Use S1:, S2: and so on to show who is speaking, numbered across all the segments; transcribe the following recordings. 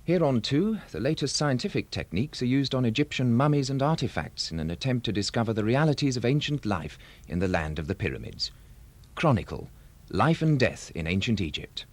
S1: Hereon too, the latest scientific techniques are used on Egyptian mummies and artifacts in an attempt to discover the realities of ancient life in the land of the pyramids. Chronicle, Life and Death in Ancient Egypt.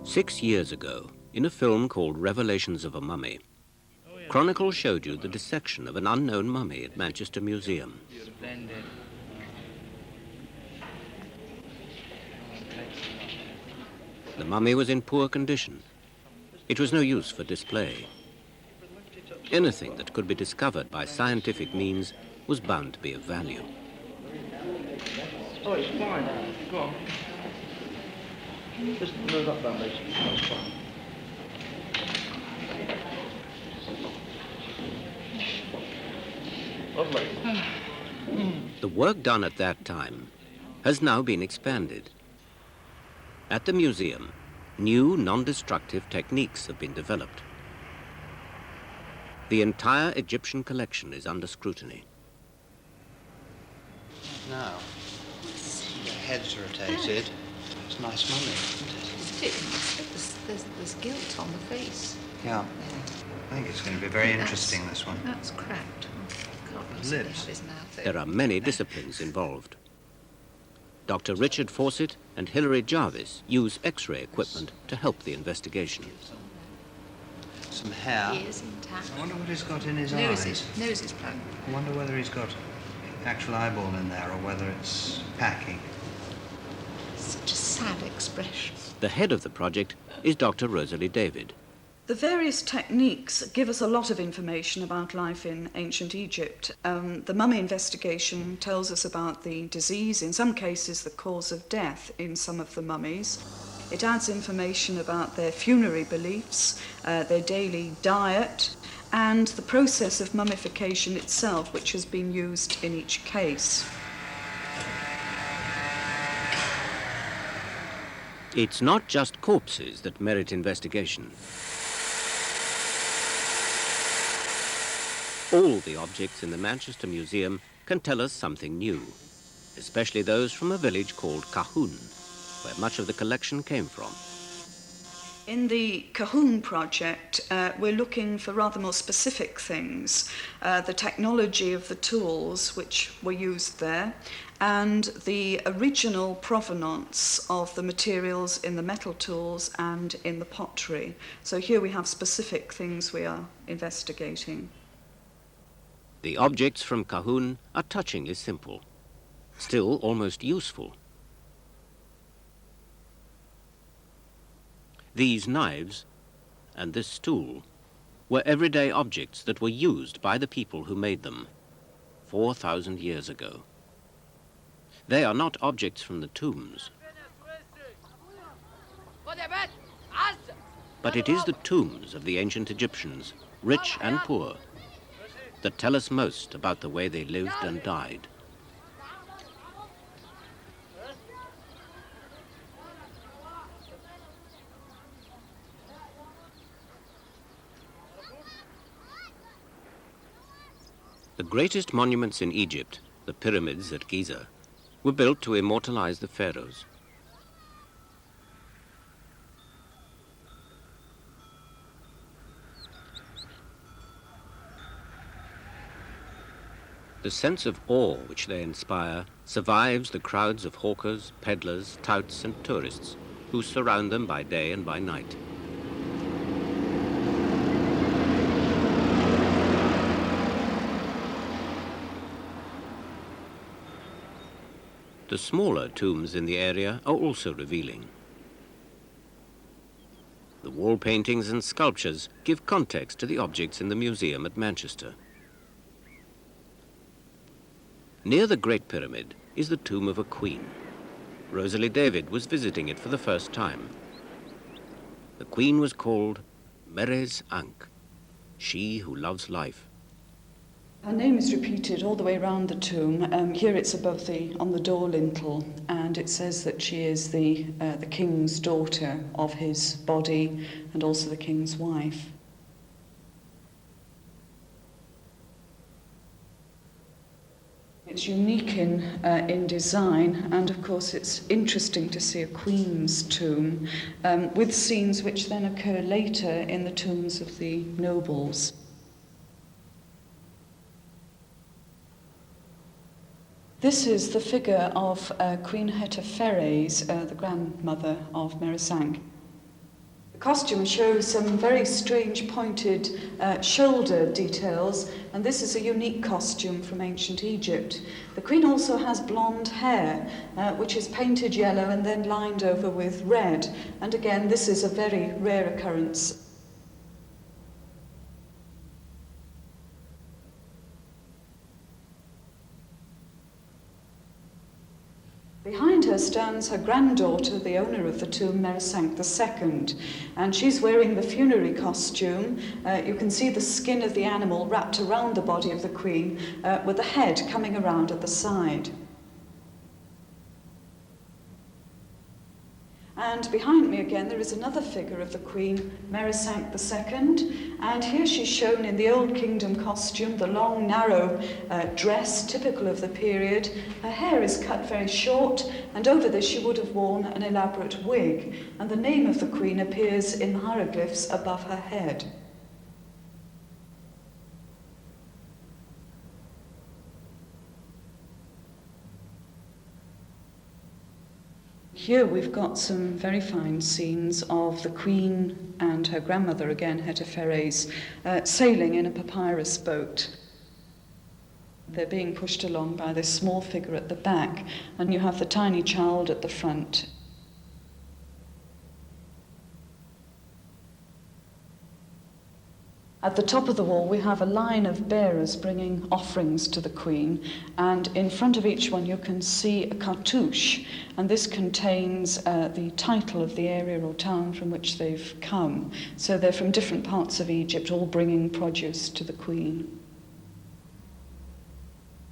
S2: Six years ago, in a film called Revelations of a Mummy, Chronicle showed you the dissection of an unknown mummy at Manchester Museum. The mummy was in poor condition. It was no use for display. Anything that could be discovered by scientific means was bound to be of value.
S3: Oh, it's fine. Go on. Just move that bandage. That's fine. Lovely.
S2: The work done at that time has now been expanded. At the museum, new non-destructive techniques have been developed. The entire Egyptian collection is under scrutiny.
S4: Now, the head's rotated. It's a nice mummy, isn't it?
S5: There's guilt on the face.
S4: Yeah. I think it's going to be very interesting, this one.
S5: That's cracked.
S4: Lips.
S2: There are many disciplines involved. Dr. Richard Fawcett and Hilary Jarvis use X-ray equipment to help the investigation.
S4: Some hair.
S5: Ears intact.
S4: I wonder what he's got in his eyes.
S5: Nose is plugged.
S4: I wonder whether he's got actual eyeball in there or whether it's packing.
S5: Such a sad expression.
S2: The head of the project is Dr. Rosalie David.
S6: The various techniques give us a lot of information about life in ancient Egypt. The mummy investigation tells us about the disease, in some cases the cause of death in some of the mummies. It adds information about their funerary beliefs, their daily diet, and the process of mummification itself, which has been used in each case.
S2: It's not just corpses that merit investigation. All the objects in the Manchester Museum can tell us something new, especially those from a village called Cahoon, where much of the collection came from.
S6: In the Cahoon project, we're looking for rather more specific things, the technology of the tools which were used there, and the original provenance of the materials in the metal tools and in the pottery. So here we have specific things we are investigating.
S2: The objects from Cahoon are touchingly simple, still almost useful. These knives and this stool were everyday objects that were used by the people who made them 4,000 years ago. They are not objects from the tombs, but it is the tombs of the ancient Egyptians, rich and poor, that tell us most about the way they lived and died. The greatest monuments in Egypt, the pyramids at Giza, were built to immortalize the pharaohs. The sense of awe which they inspire survives the crowds of hawkers, peddlers, touts and tourists who surround them by day and by night. The smaller tombs in the area are also revealing. The wall paintings and sculptures give context to the objects in the museum at Manchester. Near the Great Pyramid is the tomb of a queen. Rosalie David was visiting it for the first time. The queen was called Meres Ankh, she who loves life.
S6: Her name is repeated all the way around the tomb. Here it's on the door lintel, and it says that she is the king's daughter of his body and also the king's wife. It's unique in design, and of course it's interesting to see a queen's tomb with scenes which then occur later in the tombs of the nobles. This is the figure of Queen Hetepheres, the grandmother of Meresank. The costume shows some very strange pointed shoulder details, and this is a unique costume from ancient Egypt. The queen also has blonde hair, which is painted yellow and then lined over with red, and again this is a very rare occurrence. Behind her stands her granddaughter, the owner of the tomb, Meresank II, and she's wearing the funerary costume. You can see the skin of the animal wrapped around the body of the queen, with the head coming around at the side. And behind me again there is another figure of the Queen, Meresank II, and here she's shown in the Old Kingdom costume, the long, narrow dress typical of the period. Her hair is cut very short, and over this she would have worn an elaborate wig, and the name of the Queen appears in the hieroglyphs above her head. Here we've got some very fine scenes of the Queen and her grandmother, again Hetepheres, sailing in a papyrus boat. They're being pushed along by this small figure at the back, and you have the tiny child at the front. At the top of the wall, we have a line of bearers bringing offerings to the Queen, and in front of each one you can see a cartouche, and this contains the title of the area or town from which they've come. So they're from different parts of Egypt, all bringing produce to the Queen.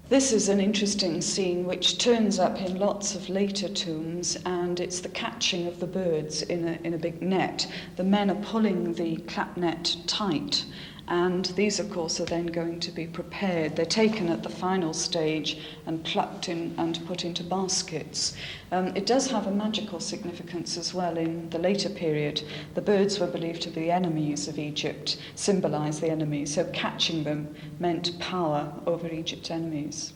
S6: This is an interesting scene which turns up in lots of later tombs, and it's the catching of the birds in a big net. The men are pulling the clap net tight, and these, of course, are then going to be prepared. They're taken at the final stage and plucked in and put into baskets. It does have a magical significance as well in the later period. The birds were believed to be the enemies of Egypt, symbolise the enemies, so catching them meant power over Egypt's enemies.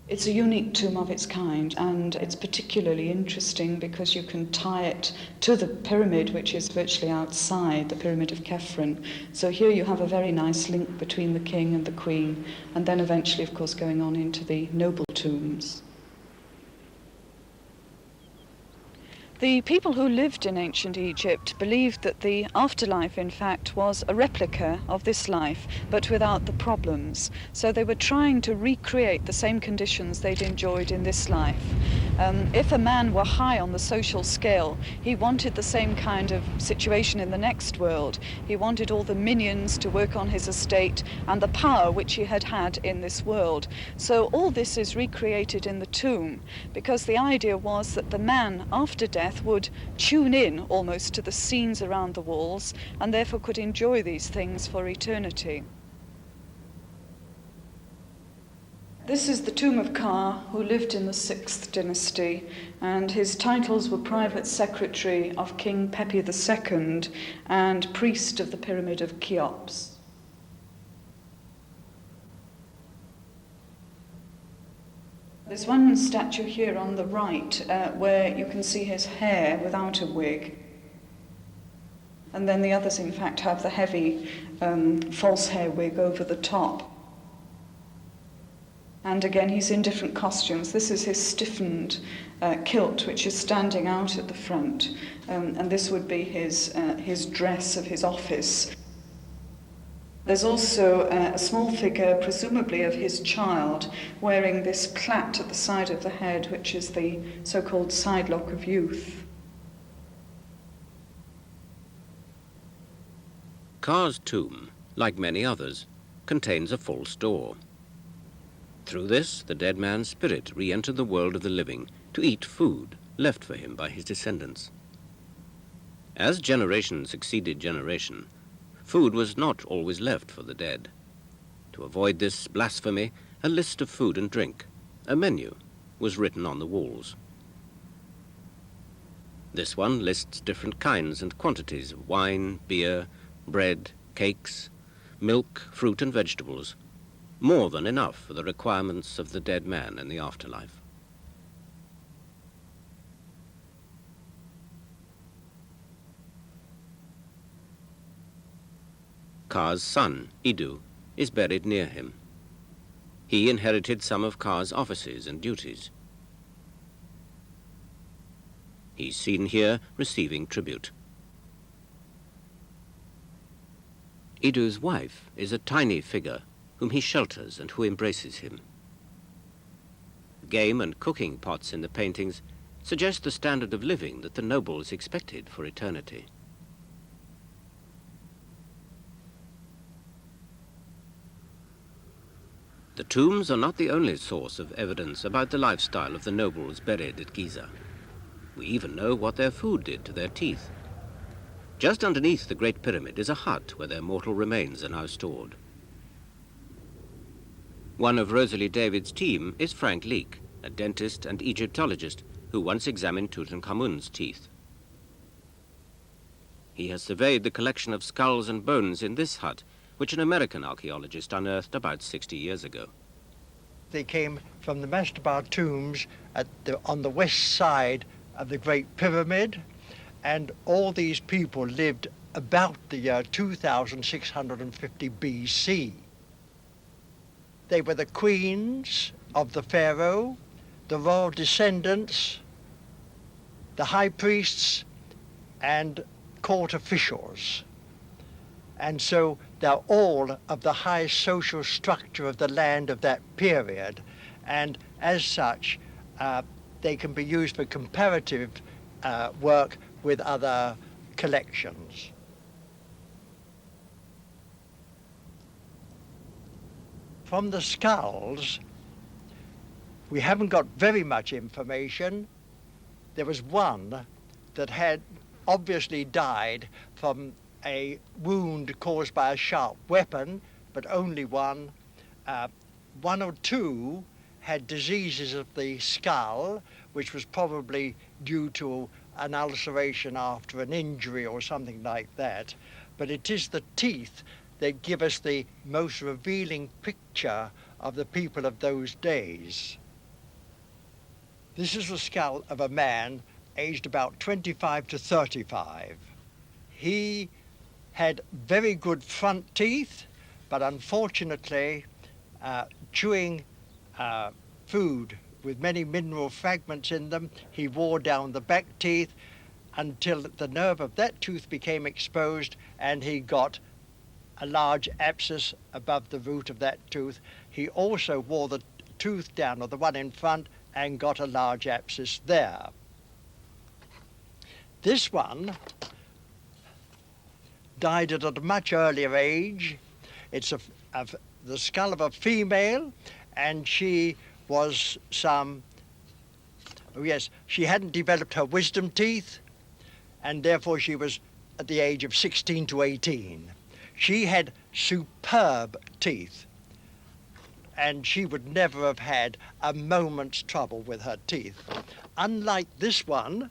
S6: It's a unique tomb of its kind, and it's particularly interesting because you can tie it to the pyramid, which is virtually outside, the pyramid of Khephren. So here you have a very nice link between the king and the queen, and then eventually, of course, going on into the noble tombs. The people who lived in ancient Egypt believed that the afterlife, in fact, was a replica of this life, but without the problems. So they were trying to recreate the same conditions they'd enjoyed in this life. If a man were high on the social scale, he wanted the same kind of situation in the next world. He wanted all the minions to work on his estate and the power which he had had in this world. So all this is recreated in the tomb, because the idea was that the man, after death, would tune in almost to the scenes around the walls and therefore could enjoy these things for eternity. This is the tomb of Ka, who lived in the 6th dynasty, and his titles were private secretary of King Pepi II and priest of the pyramid of Cheops. There's one statue here on the right where you can see his hair without a wig. And then the others, in fact, have the heavy false hair wig over the top. And again, he's in different costumes. This is his stiffened kilt, which is standing out at the front. And this would be his dress of his office. There's also a small figure, presumably of his child, wearing this plait at the side of the head, which is the so-called sidelock of youth.
S2: Ka's tomb like many others, contains a false door. Through this, the dead man's spirit re-entered the world of the living to eat food left for him by his descendants. As generation succeeded generation, food was not always left for the dead. To avoid this blasphemy, a list of food and drink, a menu, was written on the walls. This one lists different kinds and quantities of wine, beer, bread, cakes, milk, fruit and vegetables, more than enough for the requirements of the dead man in the afterlife. Ka's son, Idu, is buried near him. He inherited some of Ka's offices and duties. He's seen here receiving tribute. Idu's wife is a tiny figure whom he shelters and who embraces him. Game and cooking pots in the paintings suggest the standard of living that the nobles expected for eternity. The tombs are not the only source of evidence about the lifestyle of the nobles buried at Giza. We even know what their food did to their teeth. Just underneath the Great Pyramid is a hut where their mortal remains are now stored. One of Rosalie David's team is Frank Leake, a dentist and Egyptologist who once examined Tutankhamun's teeth. He has surveyed the collection of skulls and bones in this hut, which an American archaeologist unearthed about 60 years ago.
S7: They came from the mastaba tombs on the west side of the Great Pyramid, and all these people lived about the year 2650 BC. They were the queens of the pharaoh, the royal descendants, the high priests, and court officials. And so they're all of the high social structure of the land of that period, and as such, they can be used for comparative work with other collections. From the skulls, we haven't got very much information. There was one that had obviously died from a wound caused by a sharp weapon, but only one. One or two had diseases of the skull, which was probably due to an ulceration after an injury or something like that. But it is the teeth that give us the most revealing picture of the people of those days. This is the skull of a man aged about 25 to 35. He had very good front teeth, but unfortunately, chewing food with many mineral fragments in them, he wore down the back teeth until the nerve of that tooth became exposed and he got a large abscess above the root of that tooth. He also wore the tooth down, or the one in front, and got a large abscess there. This one died at a much earlier age. It's the skull of a female, and she was she hadn't developed her wisdom teeth, and therefore she was at the age of 16 to 18. She had superb teeth, and she would never have had a moment's trouble with her teeth. Unlike this one,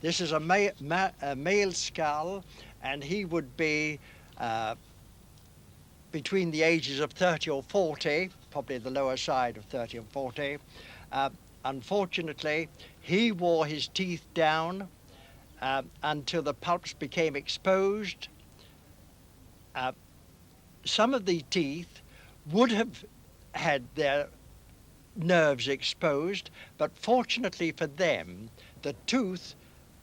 S7: this is a male skull, and he would be between the ages of 30 or 40, probably the lower side of 30 or 40. Unfortunately, he wore his teeth down until the pulps became exposed. Some of the teeth would have had their nerves exposed, but fortunately for them, the tooth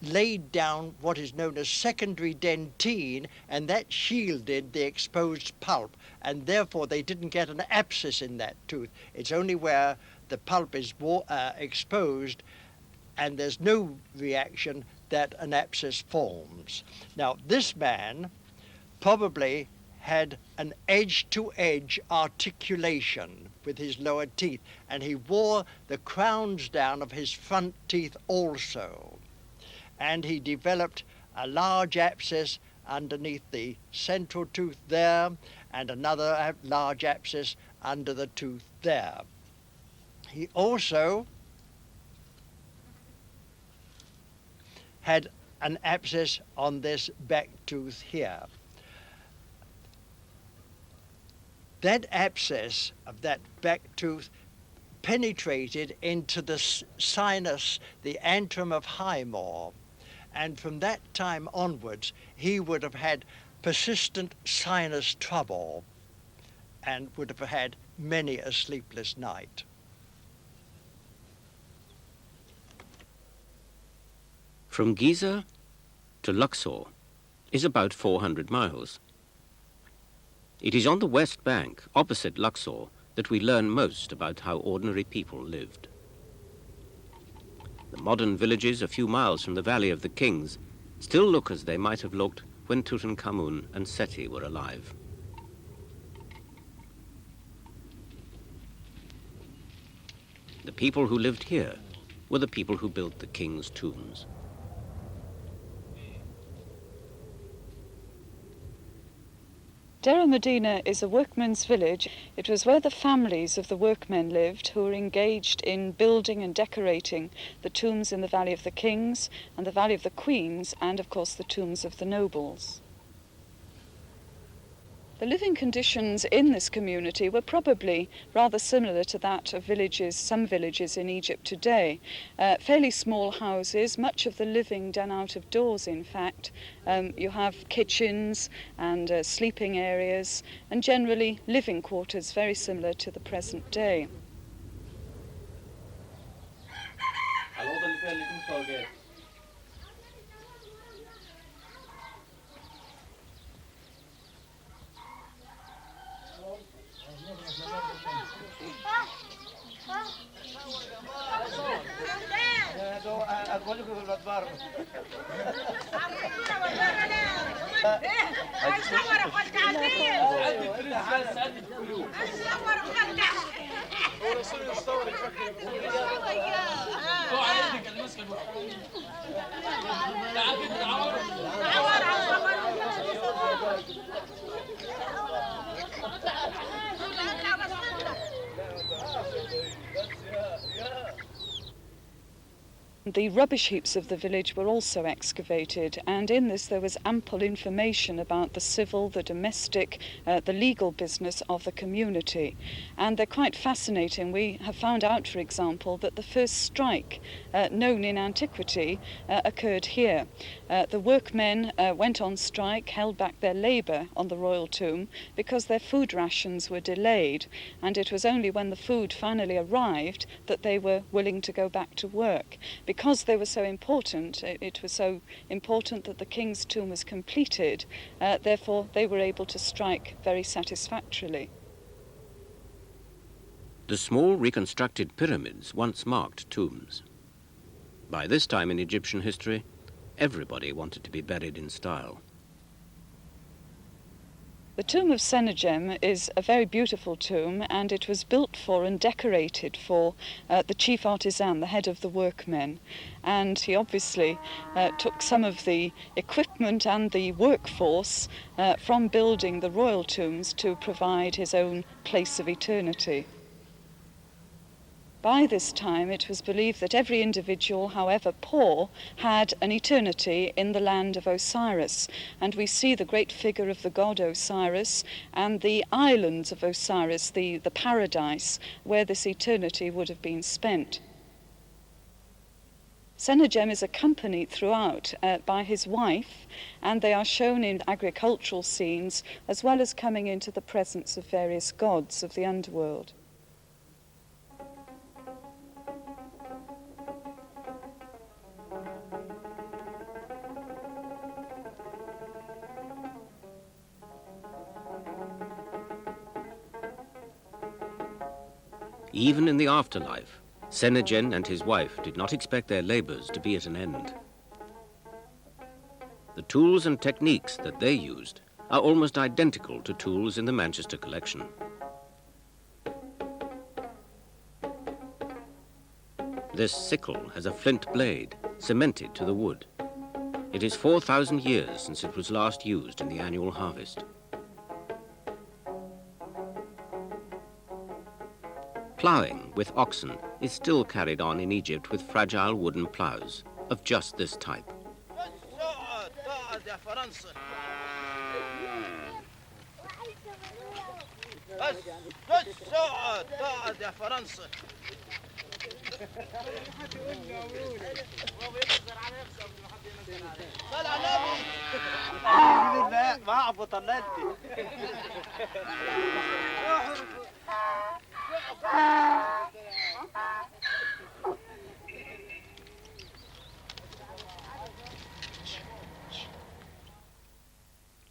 S7: laid down what is known as secondary dentine, and that shielded the exposed pulp, and therefore they didn't get an abscess in that tooth. It's only where the pulp is exposed and there's no reaction that an abscess forms. Now, this man probably had an edge-to-edge articulation with his lower teeth, and he wore the crowns down of his front teeth also. And he developed a large abscess underneath the central tooth there, and another large abscess under the tooth there. He also had an abscess on this back tooth here. That abscess of that back tooth penetrated into the sinus, the antrum of Highmore, and from that time onwards he would have had persistent sinus trouble and would have had many a sleepless night.
S2: From Giza to Luxor is about 400 miles. It is on the west bank, opposite Luxor, that we learn most about how ordinary people lived. The modern villages a few miles from the Valley of the Kings still look as they might have looked when Tutankhamun and Seti were alive. The people who lived here were the people who built the king's tombs.
S6: Deir el-Medina is a workmen's village. It was where the families of the workmen lived who were engaged in building and decorating the tombs in the Valley of the Kings and the Valley of the Queens, and of course the tombs of the nobles. The living conditions in this community were probably rather similar to that of some villages in Egypt today. Fairly small houses, much of the living done out of doors in fact. You have kitchens and sleeping areas, and generally living quarters very similar to the present day. The rubbish heaps of the village were also excavated, and in this there was ample information about the civil, the domestic, the legal business of the community. And they're quite fascinating. We have found out, for example, that the first strike known in antiquity occurred here. The workmen went on strike, held back their labour on the royal tomb because their food rations were delayed, and it was only when the food finally arrived that they were willing to go back to work. Because they were so important, it was so important that the king's tomb was completed, therefore they were able to strike very satisfactorily.
S2: The small reconstructed pyramids once marked tombs. By this time in Egyptian history, everybody wanted to be buried in style.
S6: The tomb of Sennacherib is a very beautiful tomb, and it was built for and decorated for the chief artisan, the head of the workmen. And he obviously took some of the equipment and the workforce from building the royal tombs to provide his own place of eternity. By this time, it was believed that every individual, however poor, had an eternity in the land of Osiris. And we see the great figure of the god Osiris and the islands of Osiris, the paradise, where this eternity would have been spent. Sennacherib is accompanied throughout by his wife, and they are shown in agricultural scenes, as well as coming into the presence of various gods of the underworld.
S2: Even in the afterlife, Sennacherib and his wife did not expect their labors to be at an end. The tools and techniques that they used are almost identical to tools in the Manchester collection. This sickle has a flint blade cemented to the wood. It is 4,000 years since it was last used in the annual harvest. Ploughing with oxen is still carried on in Egypt with fragile wooden ploughs of just this type.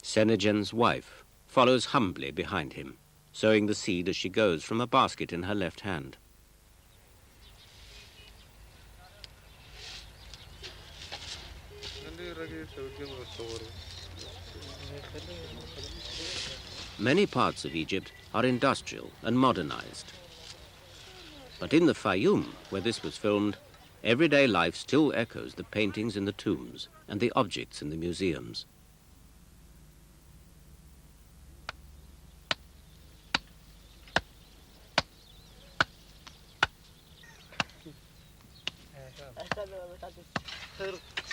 S2: Senegen's wife follows humbly behind him, sowing the seed as she goes from a basket in her left hand. Many parts of Egypt are industrial and modernized. But in the Fayoum, where this was filmed, everyday life still echoes the paintings in the tombs and the objects in the museums.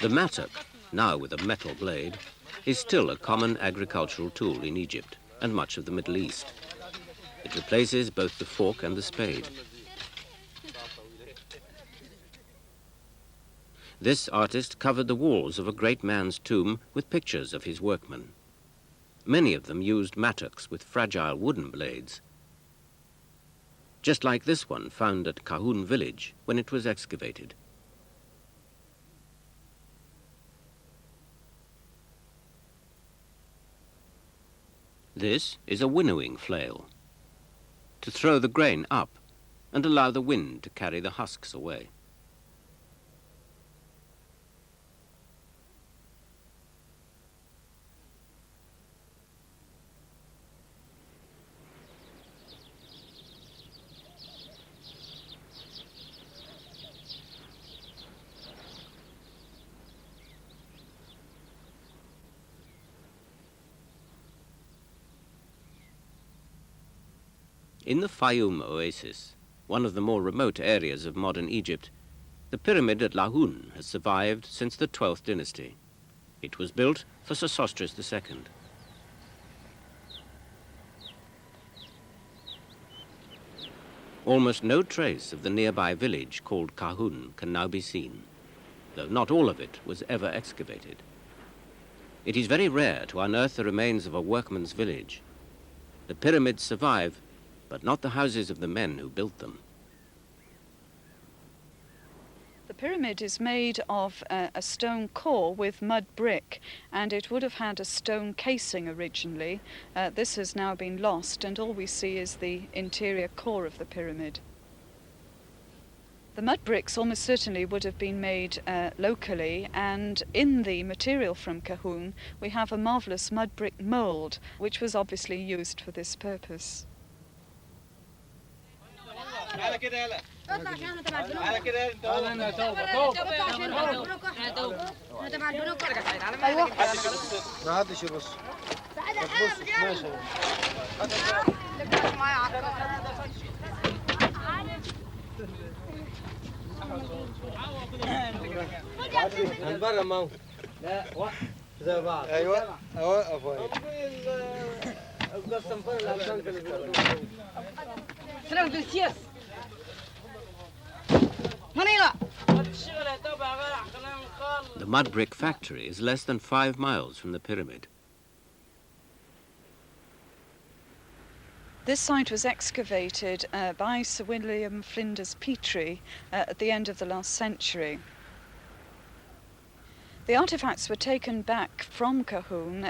S2: The mattock, now with a metal blade, is still a common agricultural tool in Egypt and much of the Middle East. It replaces both the fork and the spade. This artist covered the walls of a great man's tomb with pictures of his workmen. Many of them used mattocks with fragile wooden blades, just like this one found at Kahun village when it was excavated. This is a winnowing flail, to throw the grain up and allow the wind to carry the husks away. In the Fayoum oasis, one of the more remote areas of modern Egypt, the pyramid at Lahoun has survived since the 12th dynasty. It was built for Sesostris II. Almost no trace of the nearby village called Kahun can now be seen, though not all of it was ever excavated. It is very rare to unearth the remains of a workman's village. The pyramids survive, but not the houses of the men who built them.
S6: The pyramid is made of a stone core with mud brick, and it would have had a stone casing originally. This has now been lost, and all we see is the interior core of the pyramid. The mud bricks almost certainly would have been made locally, and in the material from Kahun we have a marvellous mud brick mould, which was obviously used for this purpose.
S2: The mud brick factory is less than 5 miles from the pyramid.
S6: This site was excavated by Sir William Flinders Petrie at the end of the last century. The artefacts were taken back from Cahoon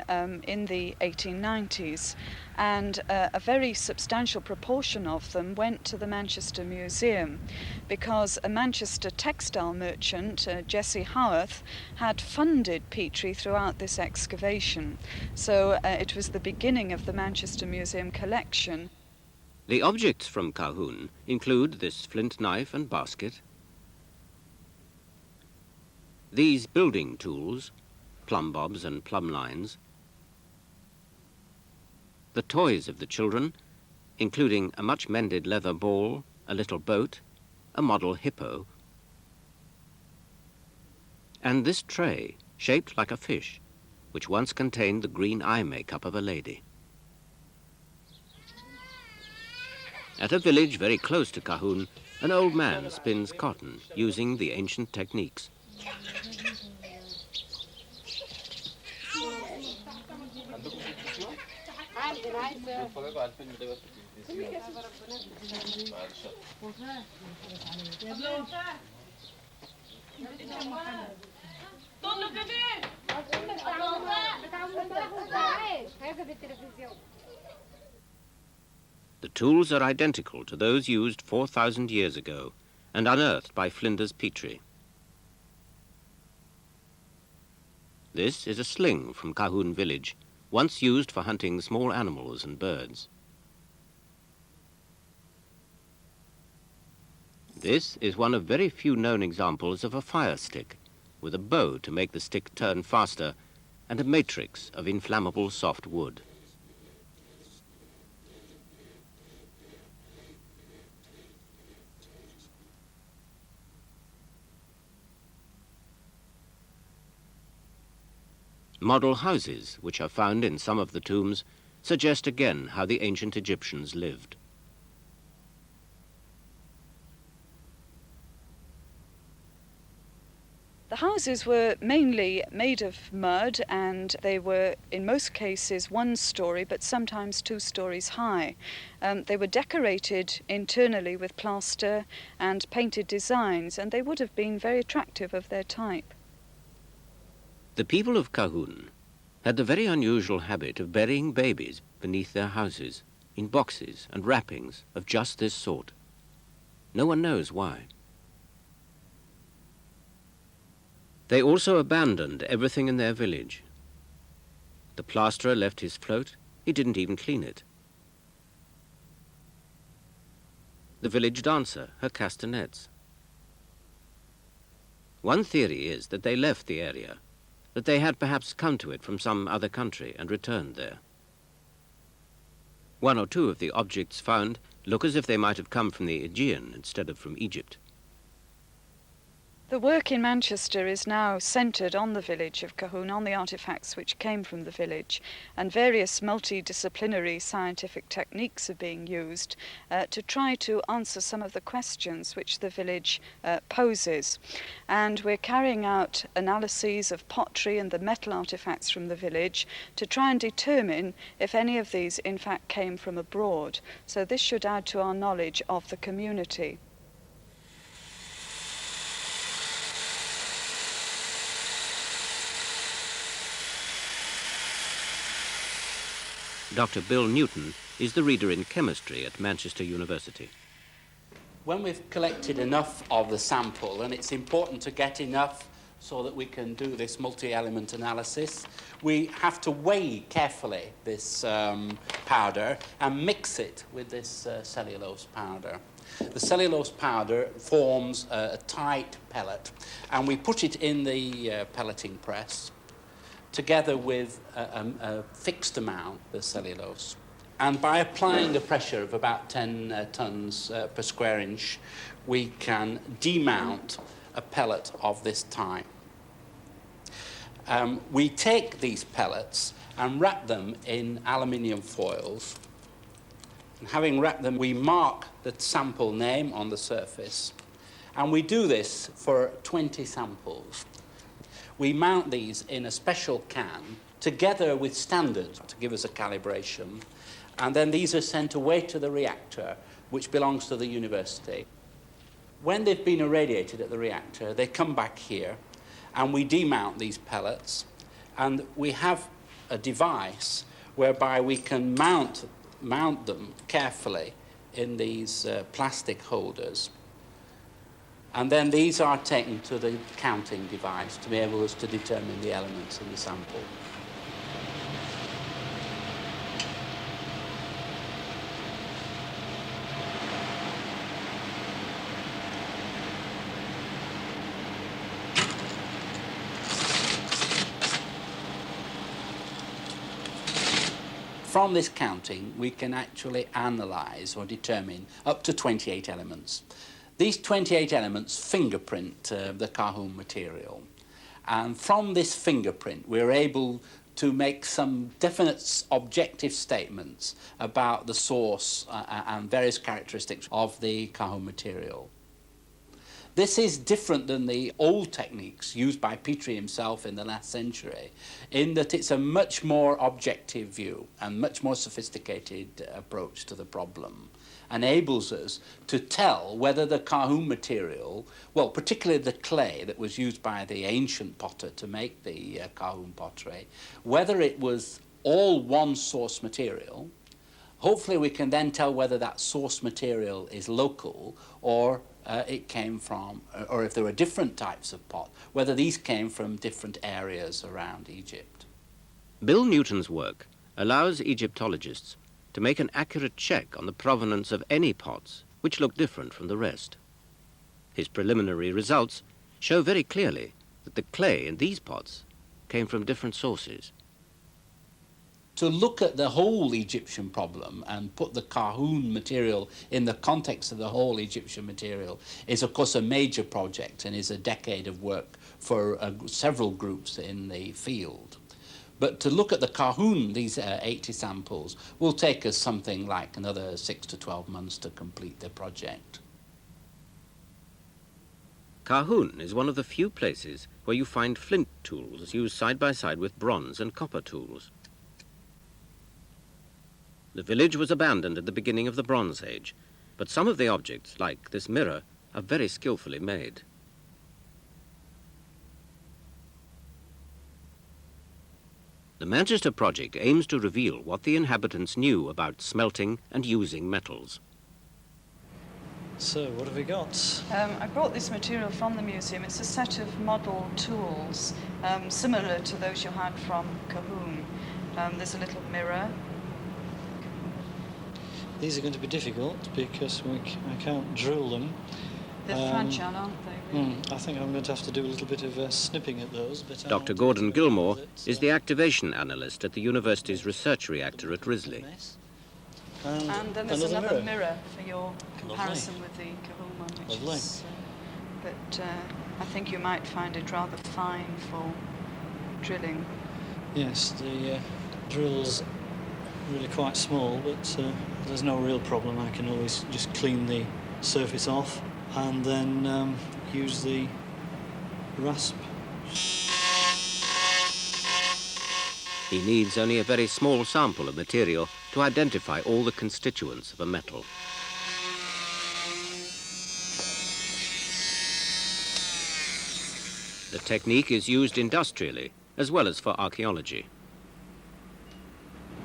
S6: in the 1890s, and a very substantial proportion of them went to the Manchester Museum because a Manchester textile merchant, Jesse Howarth, had funded Petrie throughout this excavation. So it was the beginning of the Manchester Museum collection.
S2: The objects from Cahoon include this flint knife and basket, these building tools, plumb bobs and plumb lines, the toys of the children, including a much-mended leather ball, a little boat, a model hippo, and this tray, shaped like a fish, which once contained the green eye makeup of a lady. At a village very close to Cahoon, an old man spins cotton using the ancient techniques. The tools are identical to those used 4,000 years ago and unearthed by Flinders Petrie. This is a sling from Cahoon village, once used for hunting small animals and birds. This is one of very few known examples of a fire stick, with a bow to make the stick turn faster and a matrix of inflammable soft wood. Model houses, which are found in some of the tombs, suggest again how the ancient Egyptians lived.
S6: The houses were mainly made of mud, and they were in most cases one story but sometimes 2 stories high. They were decorated internally with plaster and painted designs, and they would have been very attractive of their type.
S2: The people of Cahoon had the very unusual habit of burying babies beneath their houses in boxes and wrappings of just this sort. No one knows why. They also abandoned everything in their village. The plasterer left his float, he didn't even clean it. The village dancer, her castanets. One theory is that they left the area, that they had perhaps come to it from some other country and returned there. 1 or 2 of the objects found look as if they might have come from the Aegean instead of from Egypt.
S6: The work in Manchester is now centred on the village of Cahoon, on the artefacts which came from the village, and various multidisciplinary scientific techniques are being used to try to answer some of the questions which the village poses. And we're carrying out analyses of pottery and the metal artefacts from the village to try and determine if any of these in fact came from abroad. So this should add to our knowledge of the community.
S2: Dr. Bill Newton is the reader in chemistry at Manchester University.
S8: When we've collected enough of the sample, and it's important to get enough so that we can do this multi-element analysis, we have to weigh carefully this powder and mix it with this cellulose powder. The cellulose powder forms a tight pellet, and we put it in the pelleting press together with a fixed amount of cellulose. And by applying the pressure of about 10 tons per square inch, we can demount a pellet of this type. We take these pellets and wrap them in aluminium foils. And having wrapped them, we mark the sample name on the surface. And we do this for 20 samples. We mount these in a special can together with standards to give us a calibration, and then these are sent away to the reactor, which belongs to the university. When they've been irradiated at the reactor, they come back here, and we demount these pellets, and we have a device whereby we can mount them carefully in these plastic holders. And then these are taken to the counting device to enable us to determine the elements in the sample. From this counting, we can actually analyse or determine up to 28 elements. These 28 elements fingerprint the Cahun material. And from this fingerprint, we're able to make some definite objective statements about the source and various characteristics of the Cahun material. This is different than the old techniques used by Petrie himself in the last century, in that it's a much more objective view and much more sophisticated approach to the problem. Enables us to tell whether the Cahun material, well, particularly the clay that was used by the ancient potter to make the Cahun pottery, whether it was all one source material. Hopefully we can then tell whether that source material is local or it came from, or if there were different types of pot, whether these came from different areas around Egypt.
S2: Bill Newton's work allows Egyptologists to make an accurate check on the provenance of any pots which look different from the rest. His preliminary results show very clearly that the clay in these pots came from different sources.
S8: To look at the whole Egyptian problem and put the Cahun material in the context of the whole Egyptian material is, of course, a major project and is a decade of work for several groups in the field. But to look at the Cahun, these 80 samples, will take us something like another 6 to 12 months to complete the project.
S2: Cahun is one of the few places where you find flint tools used side by side with bronze and copper tools. The village was abandoned at the beginning of the Bronze Age, but some of the objects, like this mirror, are very skillfully made. The Manchester project aims to reveal what the inhabitants knew about smelting and using metals.
S9: So, what have we got?
S6: I brought this material from the museum. It's a set of model tools, similar to those you had from Cahun. There's a little mirror.
S9: These are going to be difficult because I can't drill them.
S6: They're fragile, aren't they? Really?
S9: I think I'm going to have to do a little bit of snipping at those. But
S2: Dr. Gordon Gilmore is the activation analyst at the university's research reactor at Risley.
S6: And then there's another mirror for your comparison with the Cahun one. Which
S9: Lovely.
S6: Is, but I think you might find it rather fine for drilling.
S9: Yes, the drill's really quite small, but there's no real problem. I can always just clean the surface off and then use the rasp.
S2: He needs only a very small sample of material to identify all the constituents of a metal. The technique is used industrially as well as for archaeology.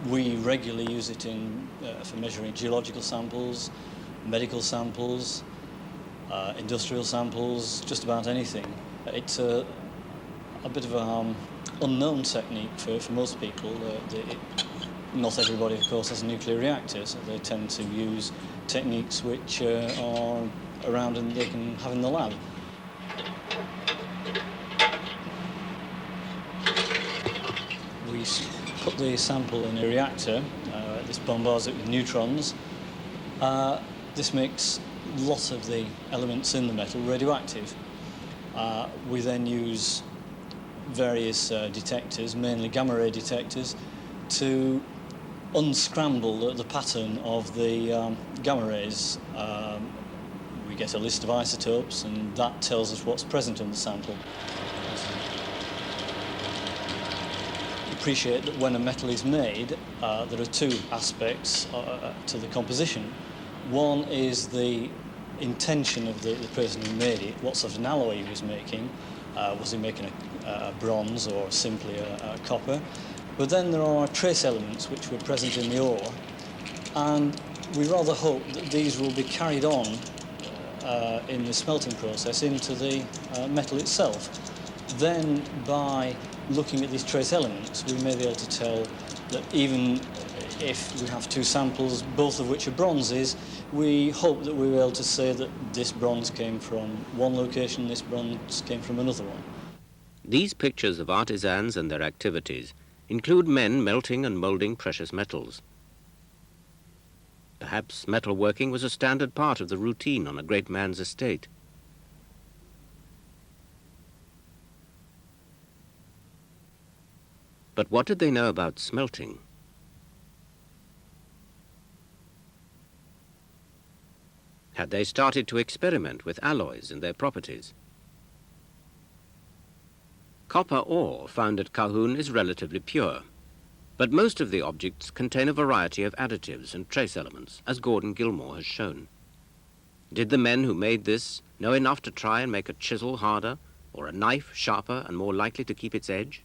S9: We regularly use it for measuring geological samples, medical samples, industrial samples, just about anything. It's a bit of an unknown technique for most people. Not everybody, of course, has a nuclear reactor, so they tend to use techniques which are around and they can have in the lab. We put the sample in a reactor. This bombards it with neutrons. This makes lots of the elements in the metal radioactive. We then use various detectors, mainly gamma ray detectors, to unscramble the pattern of the gamma rays. We get a list of isotopes, and that tells us what's present in the sample. Appreciate that when a metal is made, there are two aspects to the composition. One is the intention of the person who made it, what sort of an alloy he was making, Was he making a bronze or simply a copper? But then there are trace elements which were present in the ore, and we rather hope that these will be carried on in the smelting process into the metal itself. Then, by looking at these trace elements, we may be able to tell that even if we have two samples, both of which are bronzes, we hope that we'll be able to say that this bronze came from one location, this bronze came from another one.
S2: These pictures of artisans and their activities include men melting and moulding precious metals. Perhaps metalworking was a standard part of the routine on a great man's estate. But what did they know about smelting? Had they started to experiment with alloys and their properties? Copper ore found at Calhoun is relatively pure, but most of the objects contain a variety of additives and trace elements, as Gordon Gilmore has shown. Did the men who made this know enough to try and make a chisel harder, or a knife sharper and more likely to keep its edge?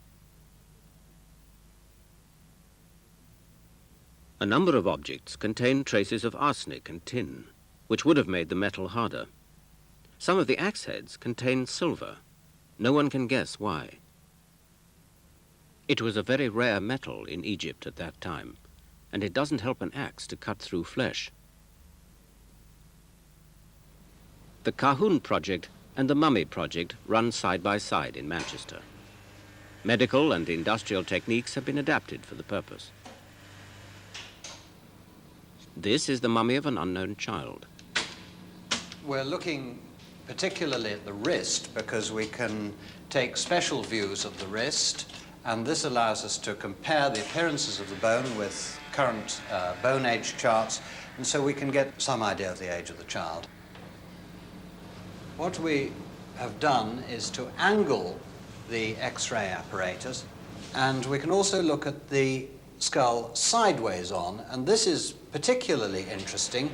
S2: A number of objects contain traces of arsenic and tin, which would have made the metal harder. Some of the axe heads contain silver. No one can guess why. It was a very rare metal in Egypt at that time, and it doesn't help an axe to cut through flesh. The Calhoun project and the Mummy project run side by side in Manchester. Medical and industrial techniques have been adapted for the purpose. This is the mummy of an unknown child.
S4: We're looking particularly at the wrist because we can take special views of the wrist, and this allows us to compare the appearances of the bone with current bone age charts, and so we can get some idea of the age of the child. What we have done is to angle the X-ray apparatus, and we can also look at the skull sideways on, and this is particularly interesting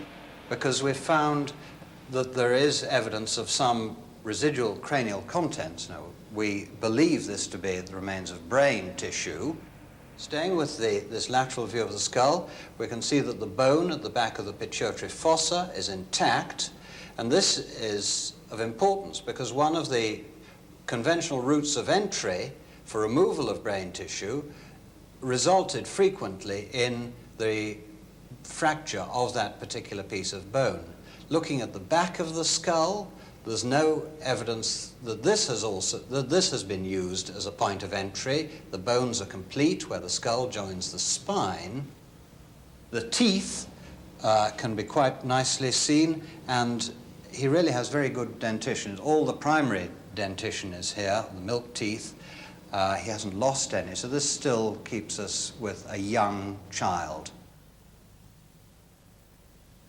S4: because we've found that there is evidence of some residual cranial contents. Now, we believe this to be the remains of brain tissue. Staying with this lateral view of the skull, we can see that the bone at the back of the pituitary fossa is intact, and this is of importance because one of the conventional routes of entry for removal of brain tissue resulted frequently in the fracture of that particular piece of bone. Looking at the back of the skull, there's no evidence that this has been used as a point of entry. The bones are complete where the skull joins the spine. The teeth can be quite nicely seen, and he really has very good dentition. All the primary dentition is here, the milk teeth. He hasn't lost any, so this still keeps us with a young child.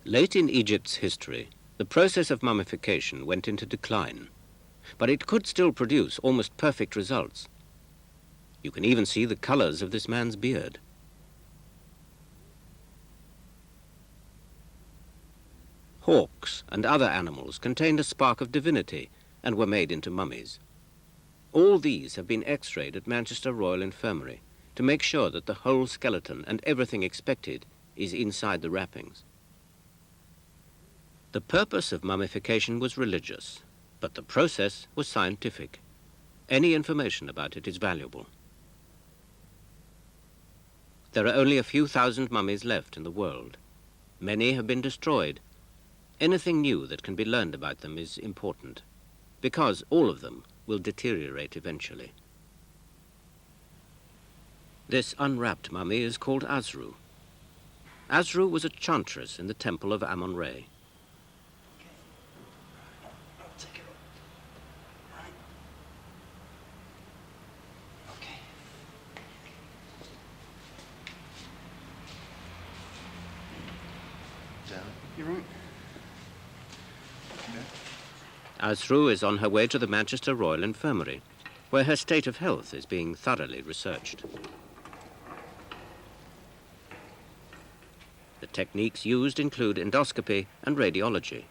S2: Late in Egypt's history, the process of mummification went into decline, but it could still produce almost perfect results. You can even see the colors of this man's beard. Hawks and other animals contained a spark of divinity and were made into mummies. All these have been X-rayed at Manchester Royal Infirmary to make sure that the whole skeleton and everything expected is inside the wrappings. The purpose of mummification was religious, but the process was scientific. Any information about it is valuable. There are only a few thousand mummies left in the world. Many have been destroyed. Anything new that can be learned about them is important, because all of them will deteriorate eventually. This unwrapped mummy is called Asru. Asru was a chantress in the temple of Amun-Re.
S4: You're right.
S2: Asru is on her way to the Manchester Royal Infirmary, where her state of health is being thoroughly researched. The techniques used include endoscopy and radiology.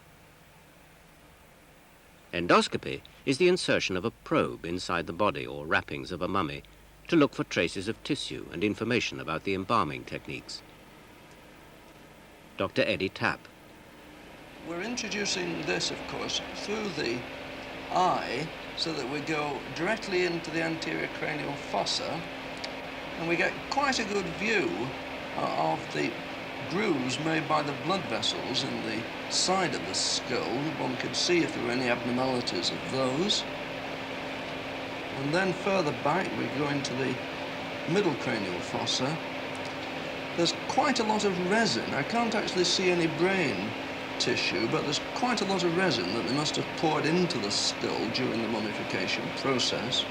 S2: Endoscopy is the insertion of a probe inside the body or wrappings of a mummy to look for traces of tissue and information about the embalming techniques. Dr. Eddie Tapp.
S3: We're introducing this, of course, through the eye so that we go directly into the anterior cranial fossa, and we get quite a good view of the grooves made by the blood vessels in the side of the skull. One could see if there were any abnormalities of those. And then further back we go into the middle cranial fossa. There's quite a lot of resin. I can't actually see any brain tissue, but there's quite a lot of resin that they must have poured into the skull during the mummification process.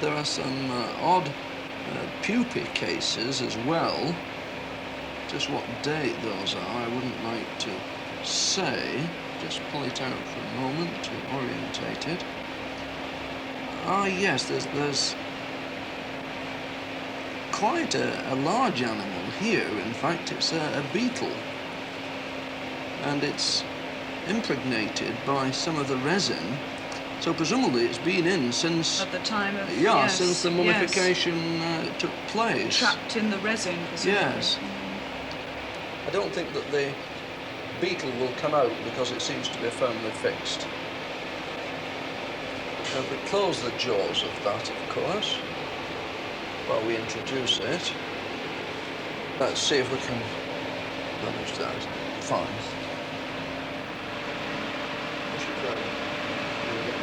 S3: There are some odd pupae cases as well. Just what date those are, I wouldn't like to say. Just pull it out for a moment to orientate it. Ah, yes, there's quite a large animal here. In fact, it's a beetle. And it's impregnated by some of the resin. So presumably it's been in since...
S6: At the time of...
S3: Yeah,
S6: yes,
S3: since the mummification took place.
S6: Trapped in the resin, presumably.
S3: Yes. I don't think that the beetle will come out because it seems to be firmly fixed. Now, if we close the jaws of that, of course, while we introduce it, let's see if we can manage that. Fine.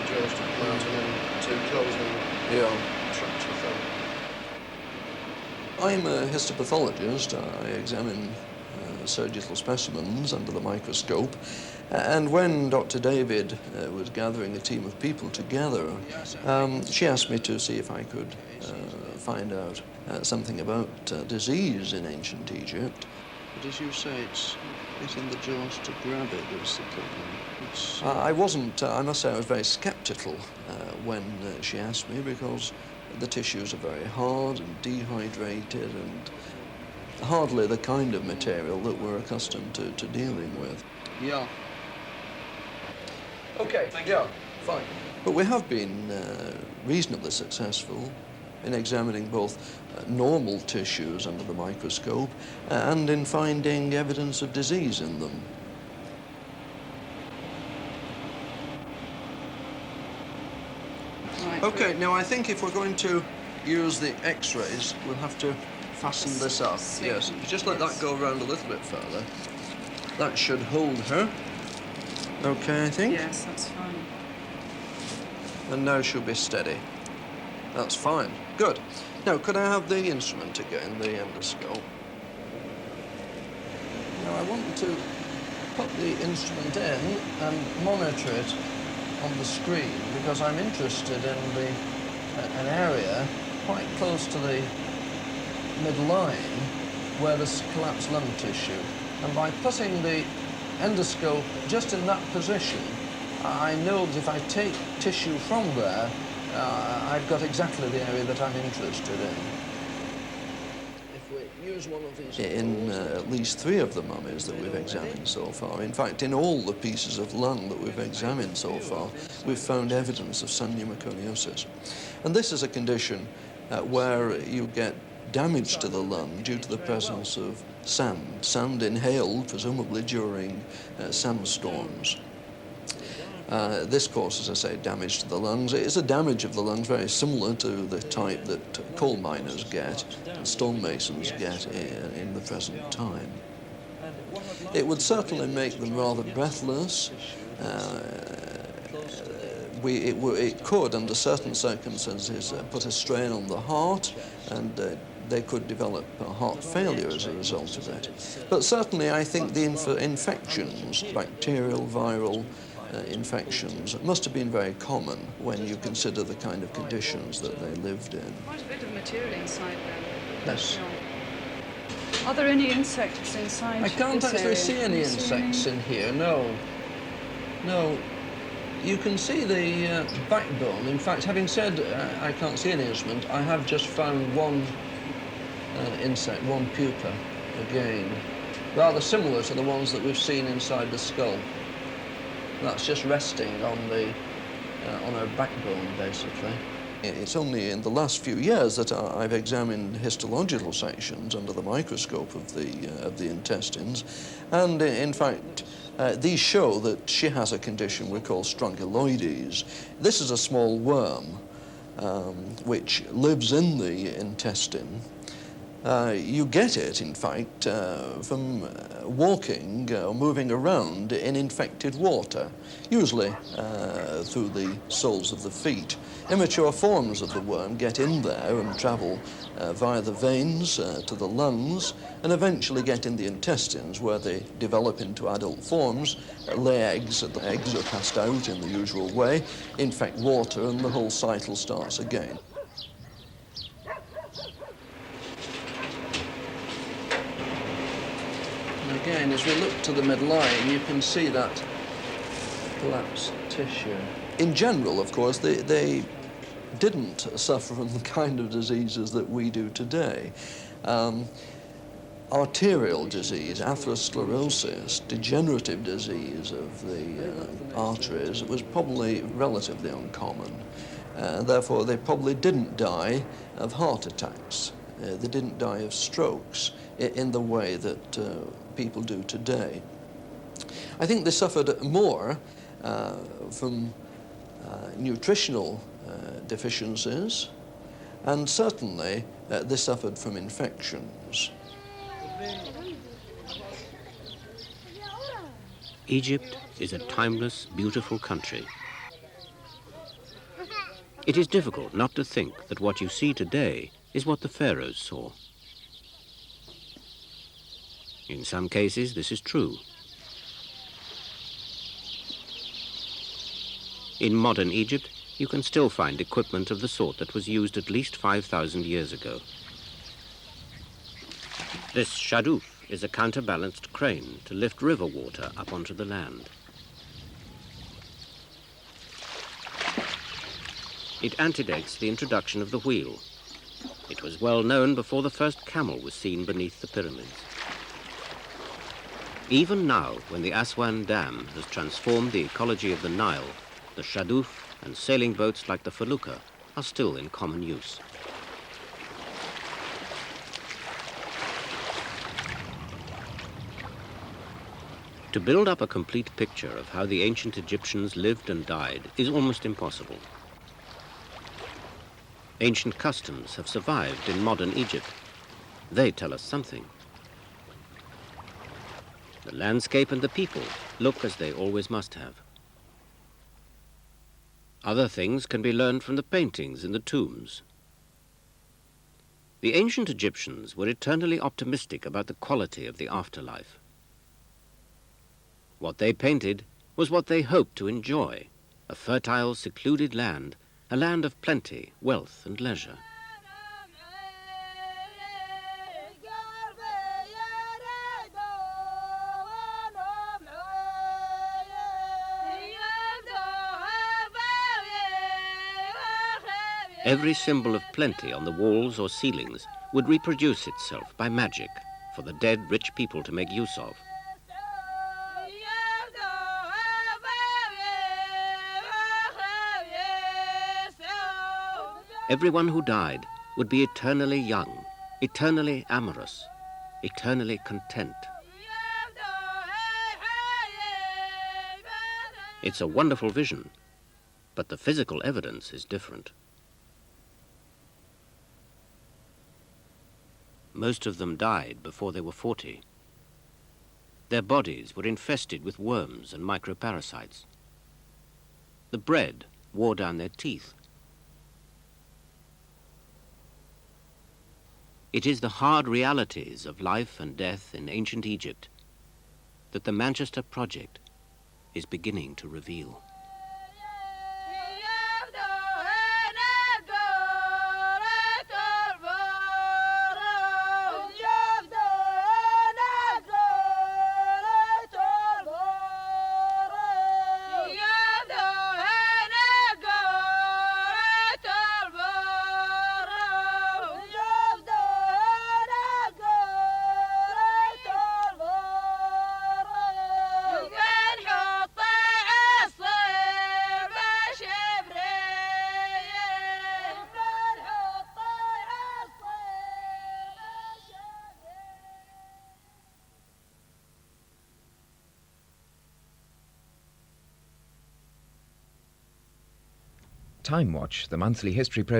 S10: Jaws to come out and then to close them.
S3: Yeah.
S10: Trapped with them.
S3: I'm a histopathologist. I examine surgical specimens under the microscope. And when Dr. David was gathering a team of people together, she asked me to see if I could find out something about disease in ancient Egypt. But as you say, it's in the jaws to grab it is the problem. I wasn't, I must say I was very sceptical when she asked me, because the tissues are very hard and dehydrated and hardly the kind of material that we're accustomed to dealing with. Yeah. Okay, yeah, fine. But we have been reasonably successful in examining both normal tissues under the microscope and in finding evidence of disease in them.
S6: Right.
S3: Okay, now I think if we're going to use the X-rays, we'll have to fasten this up. Yes, if you just let that go around a little bit further. That should hold her. Okay, I think.
S6: Yes, that's fine.
S3: And now she'll be steady. That's fine. Good. Now, could I have the instrument again, the endoscope? Now, I want to put the instrument in and monitor it on the screen, because I'm interested in an area quite close to the midline where there's collapsed lung tissue. And by putting the endoscope just in that position, I know that if I take tissue from there, I've got exactly the area that I'm interested in. If we use one of these in at least 3 of the mummies that we've examined so far, in fact, in all the pieces of lung that we've examined so far, we've found evidence of sun pneumoconiosis. And this is a condition where you get damage to the lung due to the presence of sand inhaled, presumably during sandstorms. This causes, as I say, damage to the lungs. It is a damage of the lungs very similar to the type that coal miners get and stonemasons get in the present time. It would certainly make them rather breathless. It could, under certain circumstances, put a strain on the heart, and they could develop heart failure as a result of it. But certainly I think the infections, bacterial, viral infections, must have been very common when you consider the kind of conditions that they lived in.
S6: Quite a bit of material inside there.
S3: Yes.
S6: Are there any insects inside?
S3: I can't
S6: this
S3: actually
S6: area?
S3: see any
S6: Can you see
S3: insects in here, no. No. You can see the backbone. In fact, having said I can't see any instrument, I have just found one insect, one pupa, again, rather similar to the ones that we've seen inside the skull. that's just resting on her backbone, basically. It's only in the last few years that I've examined histological sections under the microscope of the intestines, and in fact these show that she has a condition we call strongyloides. This is a small worm which lives in the intestine. You get it, in fact, from walking or moving around in infected water, usually through the soles of the feet. Immature forms of the worm get in there and travel via the veins to the lungs and eventually get in the intestines, where they develop into adult forms, lay eggs, and the eggs are passed out in the usual way, infect water, and the whole cycle starts again. Again, as we look to the midline, you can see that collapsed tissue. In general, of course, they didn't suffer from the kind of diseases that we do today. Arterial disease, atherosclerosis, degenerative disease of the arteries was probably relatively uncommon. Therefore, they probably didn't die of heart attacks. They didn't die of strokes in the way that people do today. I think they suffered more from nutritional deficiencies, and certainly they suffered from infections.
S2: Egypt is a timeless, beautiful country. It is difficult not to think that what you see today is what the pharaohs saw. In some cases, this is true. In modern Egypt, you can still find equipment of the sort that was used at least 5,000 years ago. This shadoof is a counterbalanced crane to lift river water up onto the land. It antedates the introduction of the wheel. It was well known before the first camel was seen beneath the pyramids. Even now, when the Aswan Dam has transformed the ecology of the Nile, the shadoof and sailing boats like the felucca are still in common use. To build up a complete picture of how the ancient Egyptians lived and died is almost impossible. Ancient customs have survived in modern Egypt. They tell us something. The landscape and the people look as they always must have. Other things can be learned from the paintings in the tombs. The ancient Egyptians were eternally optimistic about the quality of the afterlife. What they painted was what they hoped to enjoy, a fertile, secluded land, a land of plenty, wealth, and leisure. Every symbol of plenty on the walls or ceilings would reproduce itself by magic for the dead rich people to make use of. Everyone who died would be eternally young, eternally amorous, eternally content. It's a wonderful vision, but the physical evidence is different. Most of them died before they were 40. Their bodies were infested with worms and microparasites. The bread wore down their teeth. It is the hard realities of life and death in ancient Egypt that the Manchester Project is beginning to reveal.
S1: Time Watch, the monthly history program